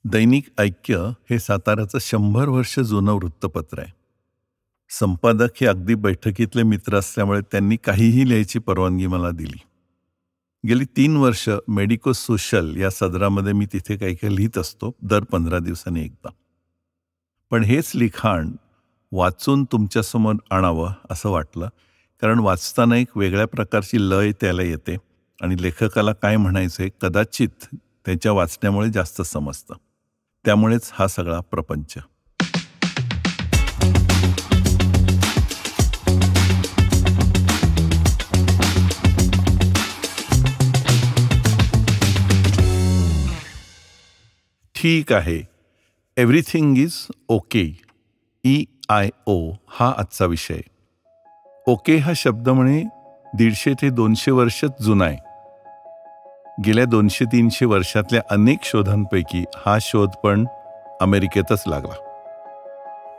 दैनिक ऐक्य हे साताऱ्याचं 100 वर्ष जुनं वृत्तपत्र आहे. संपादक हे अगदी बैठकीतले मित्र असल्यामुळे त्यांनी काहीही लिहायची परवानगी मला दिली. गेली 3 वर्ष मेडिको सोशल या सदरामध्ये मी तिथे काही काही लिहित असतो, दर 15 दिवसांनी एकदा. पण हेच लिखाण वाचून तुमच्यासमोर आणावं असं वाटलं, कारण वाचताना एक वेगळ्या प्रकारची लय त्याला येते आणि लेखकाला काय म्हणायचे कदाचित त्याच्या वाचण्यामुळे जास्त समजतं. त्यामुळेच हा सगळा प्रपंच. ठीक आहे, एव्हरीथिंग इज ओके. EIO हा आजचा विषय. ओके हा शब्द म्हणे 150 ते 200 वर्षच जुना आहे. गेल्या 200-300 वर्षातल्या अनेक शोधांपैकी हा शोध पण अमेरिकेतच लागला.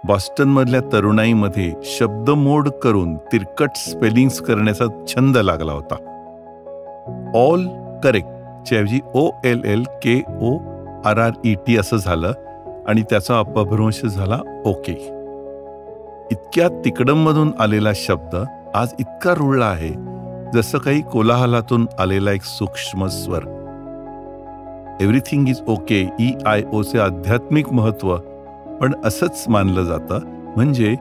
बॉस्टनमधल्या तरुणाईमध्ये शब्दमोड करून तिरकट स्पेलिंग्स करण्याचा छंद लागला होता. ऑल करेक्टच्या ऐवजी OLLKORRET असं झालं आणि त्याचा अपभ्रंश झाला ओके. इतक्या तिकडममधून आलेला शब्द आज इतका रुळला आहे जसं काही कोलाहलातून आलेला एक सूक्ष्म स्वर. एव्हरीथिंग इज ओके EIOचे आध्यात्मिक महत्त्व पण असंच मानलं जातं, म्हणजे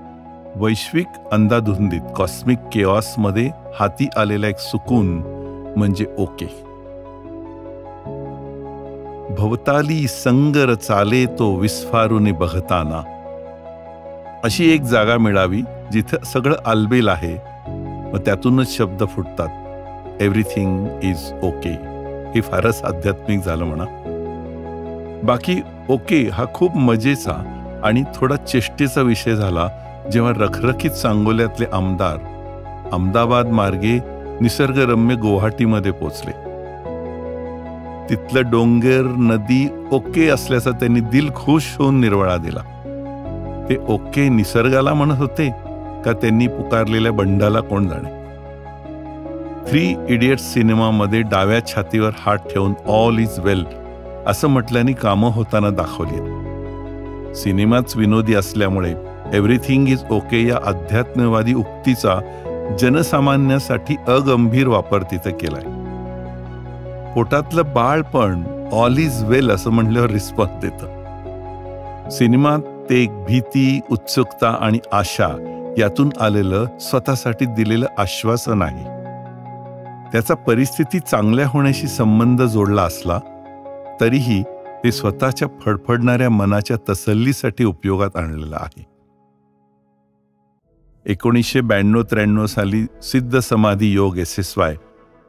वैश्विक अंधाधुंदीत कॉस्मिक केऑसमध्ये हाती आलेला एक सुकून म्हणजे ओके. भवताली संगर चाले तो विस्फारून बघताना, अशी एक जागा मिळावी जिथं सगळं आलबेल आहे व त्यातूनच शब्द फुटतात. Everything is okay. हे फारच आध्यात्मिक झालं म्हणा. बाकी ओके हा खूप मजेचा आणि थोडा चेष्टेचा विषय झाला जेव्हा रखरखीत सांगोल्यातले आमदार अहमदाबाद मार्गे निसर्गरम्य गुवाहाटीमध्ये पोचले. तिथलं डोंगर नदी ओके असल्याचा त्यांनी दिल खुश होऊन निर्वाळा दिला. ते ओके निसर्गाला म्हणत होते का त्यांनी पुकारलेल्या बंडाला कोण जाणे. 3 इडियट्स सिनेमामध्ये डाव्या छातीवर हात ठेवून ऑल इज वेल असं म्हटल्याने कामं होताना दाखवली. सिनेमाच विनोदी असल्यामुळे एव्हरीथिंग इज ओके या अध्यात्मवादी उक्तीचा जनसामान्यासाठी अगंभीर वापर तिथे केलाय. पोटातलं बाळ पण ऑल इज वेल असं म्हटल्यावर रिस्पॉन्स देतं. सिनेमात ते एक भीती, उत्सुकता आणि आशा यातून आलेलं स्वतःसाठी दिलेलं आश्वासन आहे. त्याचा परिस्थिती चांगल्या होण्याशी संबंध जोडला असला तरीही ते स्वतःच्या फडफडणाऱ्या मनाच्या तसल्लीसाठी उपयोगात आणलेलं आहे. 1992-93 साली सिद्ध समाधी योग SSY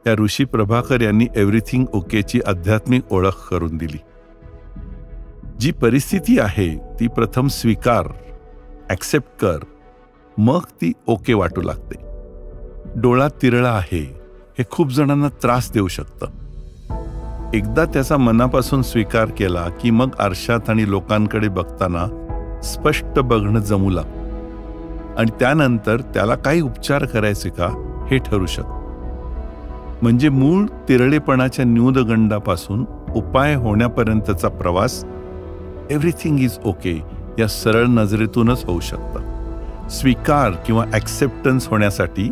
या ऋषी प्रभाकर यांनी एव्हरीथिंग ओकेची आध्यात्मिक ओळख करून दिली. जी परिस्थिती आहे ती प्रथम स्वीकार, ॲक्सेप्ट कर, मग ती ओके वाटू लागते. डोळा तिरळा आहे हे खूप जणांना त्रास देऊ शकतं. एकदा त्याचा मनापासून स्वीकार केला की मग आरशात आणि लोकांकडे बघताना स्पष्ट बघणं जमू लागतं आणि त्यानंतर त्याला काही उपचार करायचे का हे ठरू शकतं. म्हणजे मूळ तिरळेपणाच्या न्यूनगंडापासून उपाय होण्यापर्यंतचा प्रवास एव्हरीथिंग इज ओके या सरळ नजरेतूनच होऊ शकतं. स्वीकार किंवा ॲक्सेप्टन्स होण्यासाठी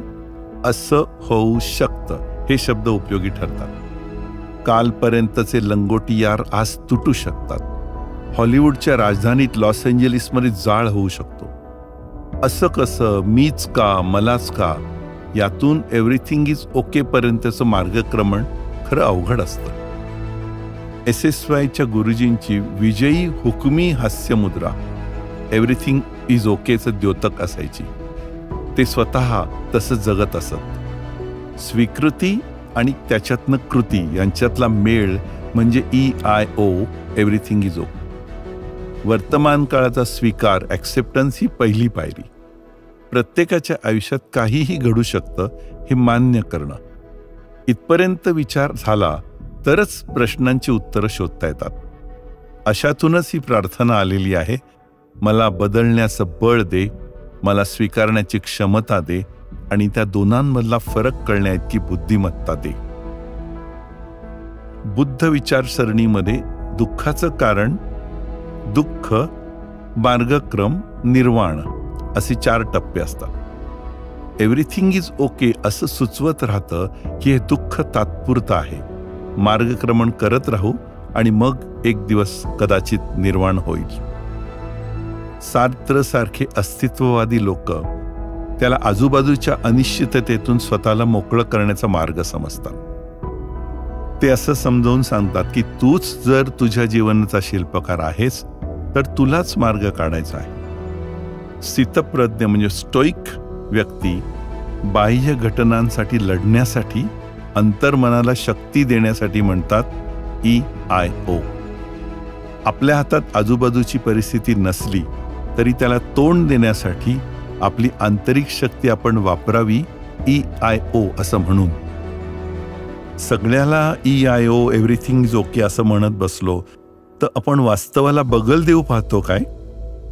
असं होऊ शकतं हे शब्द उपयोगी ठरतात. कालपर्यंतचे लंगोटी यार आज तुटू शकतात. हॉलिवूडच्या राजधानीत लॉस एंजेलिसमध्ये जाळ होऊ शकतो. असं कसं, मीच का, मलाच का, यातून एव्हरीथिंग इज ओके पर्यंतचं मार्गक्रमण खरं अवघड असतं. SSYच्या गुरुजींची विजयी हुकमी हास्यमुद्रा एव्हरीथिंग इज ओकेचं द्योतक असायची. ते स्वतः तसं जगत असत. स्वीकृती आणि त्याच्यातनं कृती यांच्यातला मेळ म्हणजे EIO एव्हरीथिंग इज ओके. वर्तमान काळाचा स्वीकार, ॲक्सेप्टन्स ही पहिली पायरी. प्रत्येकाच्या आयुष्यात काहीही घडू शकतं हे मान्य करणं. इथपर्यंत विचार झाला तरच प्रश्नांची उत्तरं शोधता येतात. अशातूनच ही प्रार्थना आलेली आहे. मला बदलण्याचं बळ दे, मला स्वीकारण्याची क्षमता दे आणि त्या दोनांमधला फरक कळण्याइतकी बुद्धिमत्ता दे. बुद्ध विचारसरणीमध्ये दुःखाचं कारण दुःख, मार्गक्रम, निर्वाण असे 4 टप्पे असतात. एव्हरीथिंग इज ओके असं सुचवत राहतं की हे दुःख तात्पुरतं आहे, मार्गक्रमण करत राहू आणि मग एक दिवस कदाचित निर्वाण होईल. सार्त्र सारखे अस्तित्ववादी लोक त्याला आजूबाजूच्या अनिश्चिततेतून स्वतःला मोकळं करण्याचा मार्ग समजतात. ते असं समजावून सांगतात की तूच जर तुझ्या जीवनाचा शिल्पकार आहेस तर तुलाच मार्ग काढायचा आहे. स्थितप्रज्ञ म्हणजे स्टोईक व्यक्ती बाह्य घटनांसाठी लढण्यासाठी अंतर्मनाला शक्ती देण्यासाठी म्हणतात EIO. आपल्या हातात आजूबाजूची परिस्थिती नसली तरी त्याला तोंड देण्यासाठी आपली आंतरिक शक्ती आपण वापरावी, EIO असं म्हणून. सगळ्याला EIO एव्हरीथिंग इज ओके असं म्हणत बसलो तर आपण वास्तवाला बगल देऊ पाहतो काय,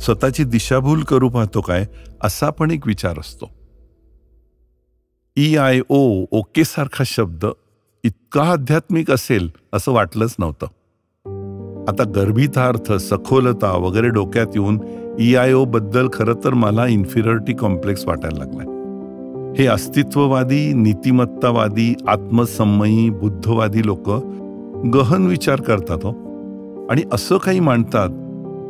स्वतःची दिशाभूल करू पाहतो काय, असा पण एक विचार असतो. EIO ओके सारखा शब्द इतका आध्यात्मिक असेल असं वाटलंच नव्हतं. आता गर्भितार्थ, सखोलता वगैरे डोक्यात येऊन EIO बद्दल खरं तर मला इन्फिरियरिटी कॉम्प्लेक्स वाटायला लागलाय. हे अस्तित्ववादी, नीतिमत्तावादी, आत्मसंमयी, बुद्धवादी लोक गहन विचार करतात हो, आणि असं काही मांडतात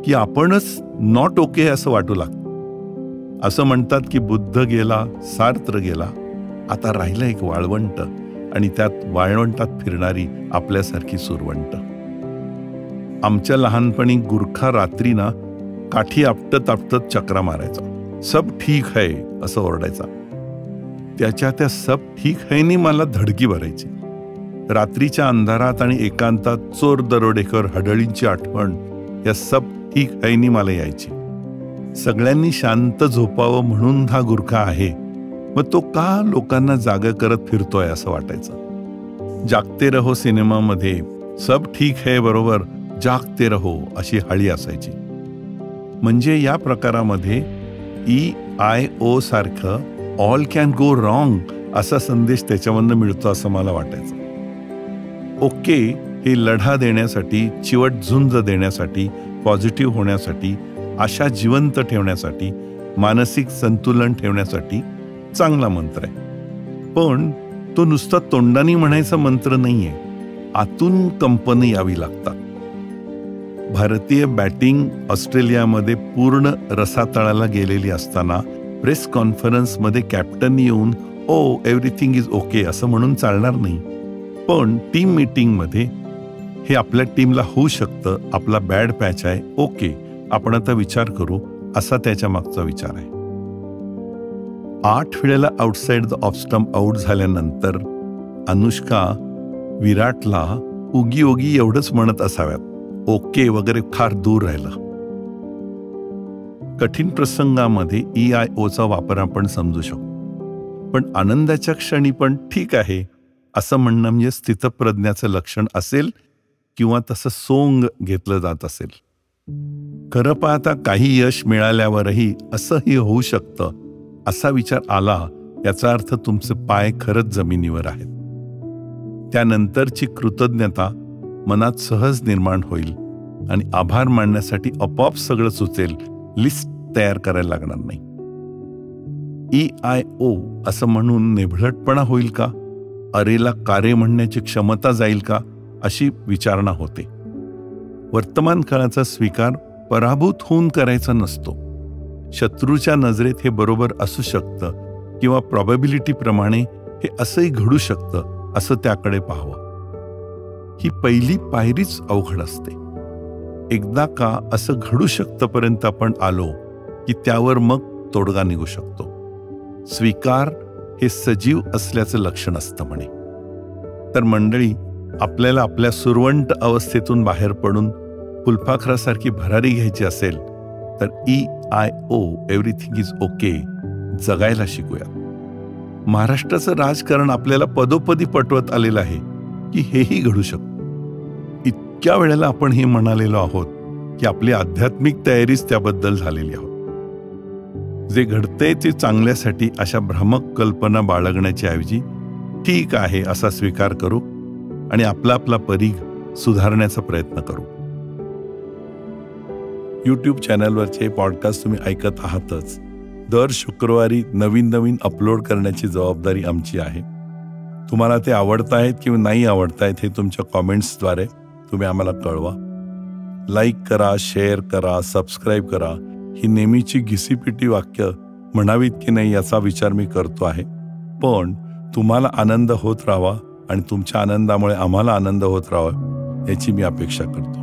की आपणच नॉट ओके असं वाटू लागतं. असं म्हणतात की बुद्ध गेला, सार्त्र गेला, आता राहिलं एक वाळवंट आणि त्यात वाळवंटात फिरणारी आपल्यासारखी सुरवंट. आमच्या लहानपणी गुरखा रात्री ना काठी आपटत आपटत चक्रा मारायचा. सब ठीक है असं ओरडायचा. त्याच्या त्या सब ठीक हैनी मला धडकी भरायची. रात्रीच्या अंधारात आणि एकांतात चोर दरोडेखोर हडळींची आठवण या सब ठीक हैनी मला यायची. सगळ्यांनी शांत झोपावं म्हणून हा गुरखा आहे, मग तो का लोकांना जागा करत फिरतोय असं वाटायचं. जागते रहो सिनेमामध्ये सब ठीक है बरोबर जागते रहो अशी हळी असायची. म्हणजे या प्रकारामध्ये EIO सारखं ऑल कॅन गो रॉंग असा संदेश त्याच्यामधनं मिळतो असं मला वाटायचं. ओके हे लढा देण्यासाठी, चिवट झुंज देण्यासाठी, पॉझिटिव्ह होण्यासाठी, आशा जिवंत ठेवण्यासाठी, मानसिक संतुलन ठेवण्यासाठी चांगला मंत्र आहे. पण तो नुसता तोंडानी म्हणायचा मंत्र नाहीये, आतून कंपनी यावी लागतात. भारतीय बॅटिंग ऑस्ट्रेलियामध्ये पूर्ण रसातळाला गेलेली असताना प्रेस कॉन्फरन्समध्ये कॅप्टन येऊन एव्हरीथिंग इज ओके असं म्हणून चालणार नाही. पण टीम मीटिंगमध्ये हे आपल्या टीमला होऊ शकतं, आपला बॅड पॅच आहे, ओके आपण आता विचार करू, असा त्याच्या मागचा विचार आहे. 8 वेळेला outside the off stump out झाल्यानंतर अनुष्का विराटला उगी ओगी एवढंच म्हणत असाव्यात, ओके वगैरे फार दूर राहिलं. कठीण प्रसंगामध्ये EIOचा वापर आपण समजू शकतो, पण आनंदाच्या क्षणी पण ठीक आहे असं म्हणणं म्हणजे स्थितप्रज्ञाचं लक्षण असेल किंवा तसं सोंग घेतलं जात असेल. खरं पाहता काही यश मिळाल्यावरही असंही होऊ शकतं असा विचार आला याचा अर्थ तुमचे पाय खरंच जमिनीवर आहेत. त्यानंतरची कृतज्ञता मनात सहज निर्माण होईल आणि आभार मानण्यासाठी आपोआप सगळं सुचेल, लिस्ट तयार करायला लागणार नाही. EIO असं म्हणून नेभळटपणा होईल का, अरेला कारे म्हणण्याची क्षमता जाईल का, अशी विचारणा होते. वर्तमान काळाचा स्वीकार पराभूत होऊन करायचा नसतो. शत्रूच्या नजरेत हे बरोबर असू शकतं किंवा प्रॉबॅबिलिटीप्रमाणे हे असंही घडू शकतं असं त्याकडे पाहावं. ही पहिली पायरीच अवघड असते. एकदा का असं घडू शकतंपर्यंत आपण आलो की त्यावर मग तोडगा निघू शकतो. स्वीकार हे सजीव असल्याचं लक्षण असतं म्हणे. तर मंडळी, आपल्याला आपल्या सुरवंट अवस्थेतून बाहेर पडून फुलपाखरासारखी भरारी घ्यायची असेल तर EIO एव्हरीथिंग इज ओके जगायला शिकूया. महाराष्ट्राचं राजकारण आपल्याला पदोपदी पटवत आलेलं आहे की हेही घडू शकतं. इतक्या वेळेला आपण हे म्हणालेलो आहोत की आपली आध्यात्मिक तयारीच त्याबद्दल झालेली आहोत. जे घडतंय ते चांगल्यासाठी अशा भ्रामक कल्पना बाळगण्याच्या ऐवजी ठीक आहे असा स्वीकार करू आणि आपला आपला परीघ सुधारण्याचा प्रयत्न करू. यूट्यूब चॅनलवरचे पॉडकास्ट तुम्ही ऐकत आहातच. दर शुक्रवारी नवीन अपलोड करण्याची जबाबदारी आमची आहे. तुम्हाला ते आवडतायत किंवा नाही आवडतायत हे तुमच्या कॉमेंट्सद्वारे तुम्ही आम्हाला कळवा. लाईक करा, शेअर करा, सबस्क्राईब करा. ही नेहमीची घिसीपिटी वाक्य म्हणावीत की नाही याचा विचार मी करतो आहे. पण तुम्हाला आनंद होत राहावा आणि तुमच्या आनंदामुळे आम्हाला आनंद होत राहावा याची मी अपेक्षा करतो.